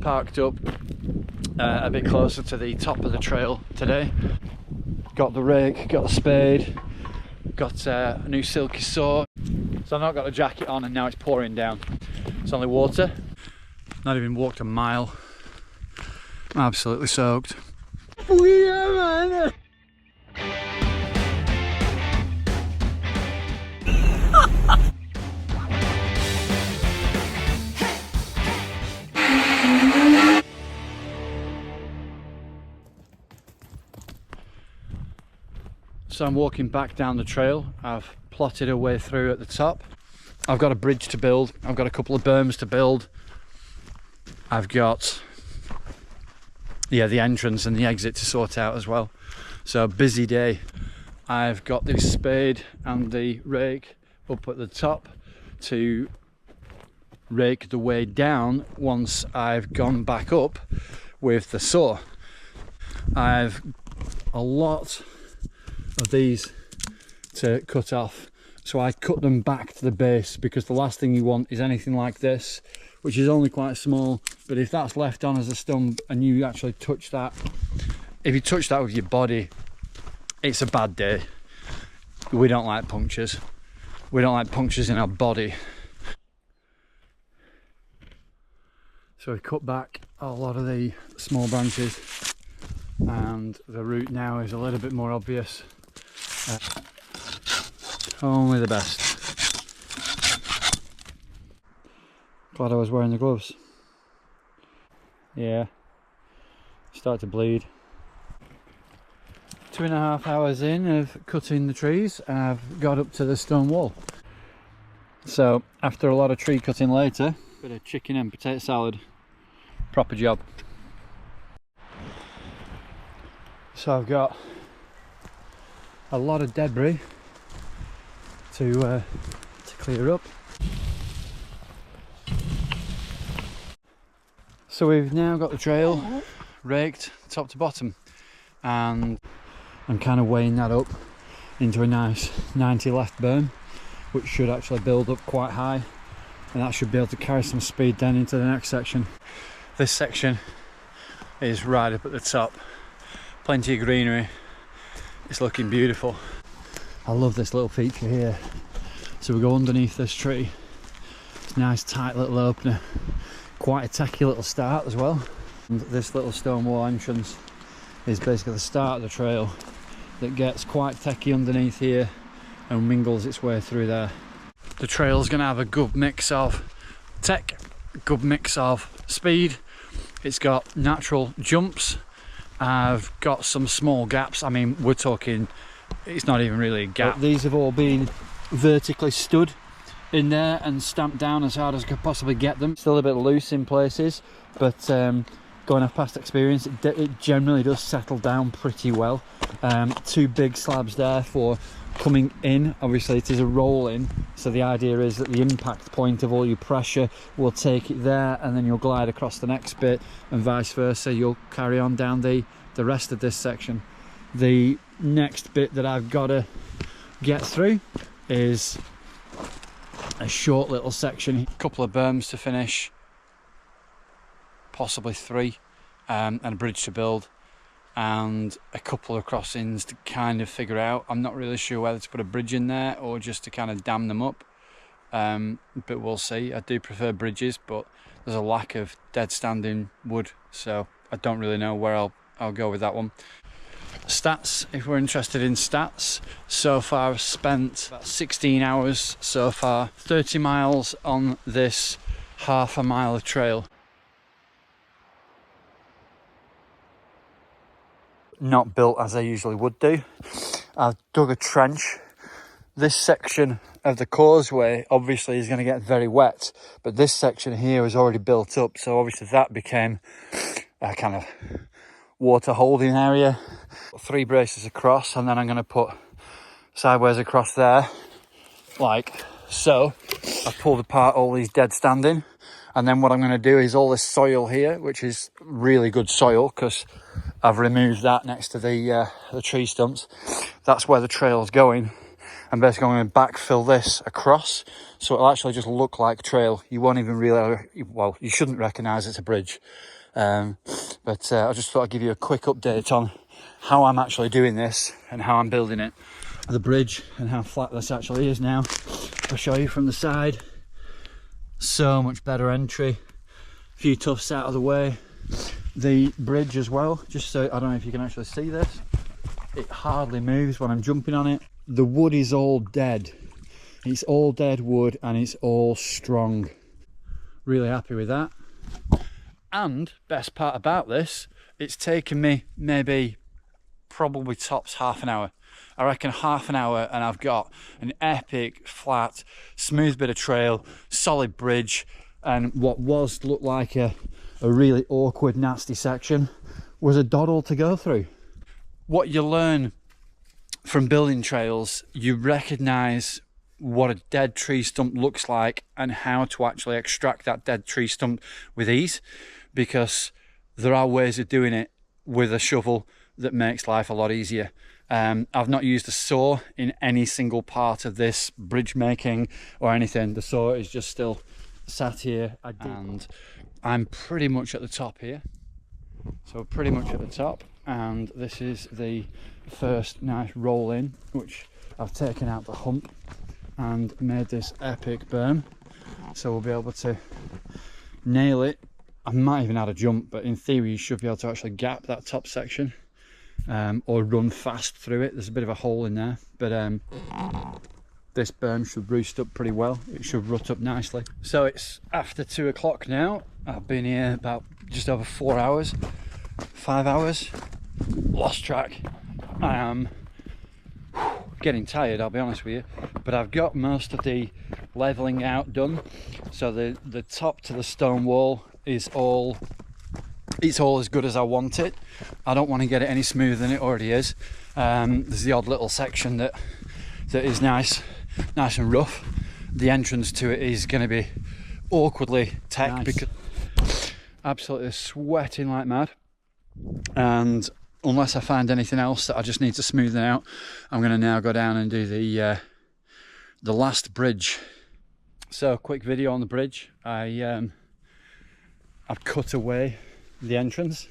parked up a bit closer to the top of the trail today. Got the rake, got the spade, got a new silky saw. So I've not got a jacket on and now it's pouring down. It's only water. Not even walked a mile. I'm absolutely soaked. Yeah, man. So I'm walking back down the trail. I've plotted a way through at the top. I've got a bridge to build. I've got a couple of berms to build. I've got, yeah, the entrance and the exit to sort out as well. So busy day. I've got the spade and the rake up at the top to rake the way down once I've gone back up with the saw. I've a lot of these to cut off, so I cut them back to the base, because the last thing you want is anything like this, which is only quite small, but if that's left on as a stump and you actually touch that, if you touch that with your body, it's a bad day. We don't like punctures. We don't like punctures in our body. So we cut back a lot of the small branches and the root now is a little bit more obvious. Only the best. Glad I was wearing the gloves. Yeah, start to bleed. 2.5 hours in of cutting the trees and I've got up to the stone wall. So after a lot of tree cutting later, bit of chicken and potato salad. Proper job. So I've got a lot of debris to clear up. So we've now got the trail raked top to bottom, and I'm kind of weighing that up into a nice 90 left berm, which should actually build up quite high, and that should be able to carry some speed down into the next section. This section is right up at the top, plenty of greenery, it's looking beautiful. I love this little feature here. So we go underneath this tree, it's a nice tight little opener, quite a tacky little start as well. And this little stone wall entrance is basically the start of the trail that gets quite techy underneath here and mingles its way through there. The trail's going to have a good mix of tech, good mix of speed. It's got natural jumps. I've got some small gaps. I mean, we're talking, it's not even really a gap. But these have all been vertically stood in there and stamped down as hard as I could possibly get them. Still a bit loose in places, but going off past experience, it generally does settle down pretty well. Two big slabs there for coming in. Obviously it is a roll in, so the idea is that the impact point of all your pressure will take it there, and then you'll glide across the next bit, and vice versa. You'll carry on down the rest of this section. The next bit that I've got to get through is a short little section, a couple of berms to finish, possibly 3, and a bridge to build, and a couple of crossings to kind of figure out. I'm not really sure whether to put a bridge in there or just to kind of dam them up, but we'll see. I do prefer bridges, but there's a lack of dead standing wood, so I don't really know where I'll go with that one. Stats, if we're interested in stats, so far I've spent about 16 hours so far, 30 miles on this half a mile of trail. Not built as I usually would do. I've dug a trench. This section of the causeway obviously is going to get very wet, but this section here is already built up, so obviously that became a kind of water holding area. 3 braces across, and then I'm going to put sideways across there like so. I've pulled apart all these dead standing, and then what I'm going to do is all this soil here, which is really good soil because I've removed that next to the tree stumps. That's where the trail's going. And basically I'm going to backfill this across, so it'll actually just look like trail. You won't even really, well, you shouldn't recognise it's a bridge. But I just thought I'd give you a quick update on how I'm actually doing this and how I'm building it. The bridge and how flat this actually is now. I'll show you from the side. So much better entry. A few tufts out of the way. The bridge as well, just so, I don't know if you can actually see this. It hardly moves when I'm jumping on it. The wood is all dead. It's all dead wood and it's all strong. Really happy with that. And best part about this, it's taken me maybe probably tops half an hour. I reckon half an hour and I've got an epic, flat, smooth bit of trail, solid bridge, and what looked like a really awkward, nasty section was a doddle to go through. What you learn from building trails, you recognise what a dead tree stump looks like and how to actually extract that dead tree stump with ease, because there are ways of doing it with a shovel that makes life a lot easier. I've not used a saw in any single part of this bridge making or anything. The saw is just still sat here, and I'm pretty much at the top here. So pretty much at the top, and this is the first nice roll in, which I've taken out the hump and made this epic berm. So we'll be able to nail it. I might even add a jump, but in theory you should be able to actually gap that top section. Or run fast through it. There's a bit of a hole in there, but this berm should roost up pretty well. It should rut up nicely. So it's after 2 o'clock now. I've been here about just over 4 hours, 5 hours, lost track. I am getting tired, I'll be honest with you, but I've got most of the leveling out done. So the top to the stone wall is all, it's all as good as I want it. I don't want to get it any smoother than it already is. There's the odd little section that is nice and rough. The entrance to it is going to be awkwardly tech, because absolutely sweating like mad. And unless I find anything else that I just need to smoothen out, I'm going to now go down and do the last bridge. So quick video on the bridge. I've cut away the entrance,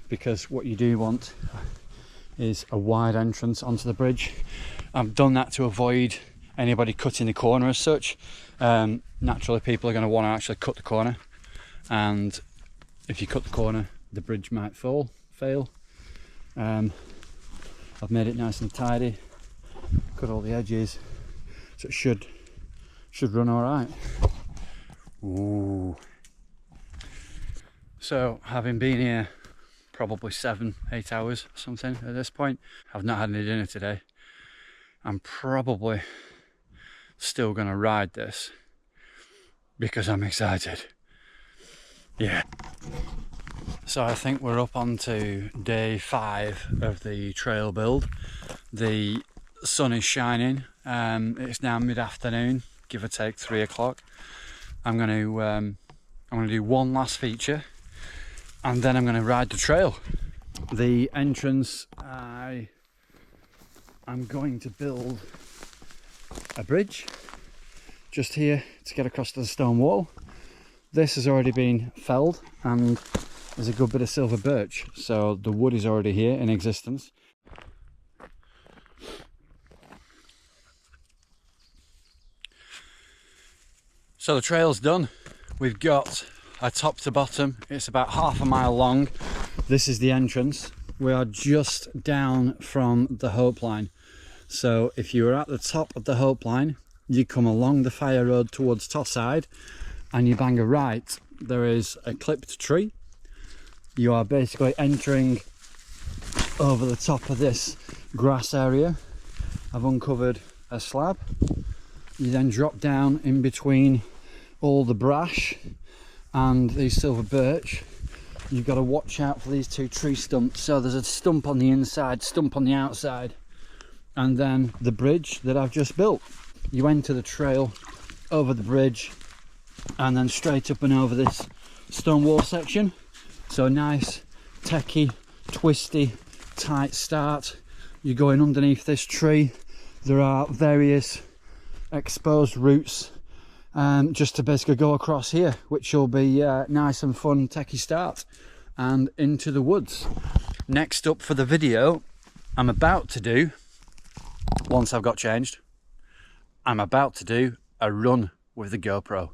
because what you do want is a wide entrance onto the bridge. I've done that to avoid anybody cutting the corner as such. Naturally people are going to want to actually cut the corner, and if you cut the corner the bridge might fail. I've made it nice and tidy, cut all the edges, so it should run all right. Ooh. So having been here probably 7-8 hours or something at this point, I've not had any dinner today. I'm probably still gonna ride this because I'm excited. Yeah. So I think we're up on to day 5 of the trail build. The sun is shining. It's now mid-afternoon, give or take 3 o'clock. I'm gonna do one last feature, and then I'm going to ride the trail. The entrance, I'm going to build a bridge just here to get across to the stone wall. This has already been felled and there's a good bit of silver birch, so the wood is already here in existence. So the trail's done. We've got a top to bottom, it's about half a mile long. This is the entrance. We are just down from the hope line. So if you were at the top of the hope line, you come along the fire road towards Tosside and you bang a right. There is a clipped tree. You are basically entering over the top of this grass area. I've uncovered a slab. You then drop down in between all the brash and these silver birch. You've got to watch out for these 2 tree stumps. So there's a stump on the inside, stump on the outside, and then the bridge that I've just built. You enter the trail over the bridge and then straight up and over this stone wall section. So nice, techie, twisty, tight start. You're going underneath this tree, there are various exposed routes just to basically go across here, which will be nice and fun techie start and into the woods. Next up for the video, I'm about to do, once I've got changed, I'm about to do a run with the GoPro.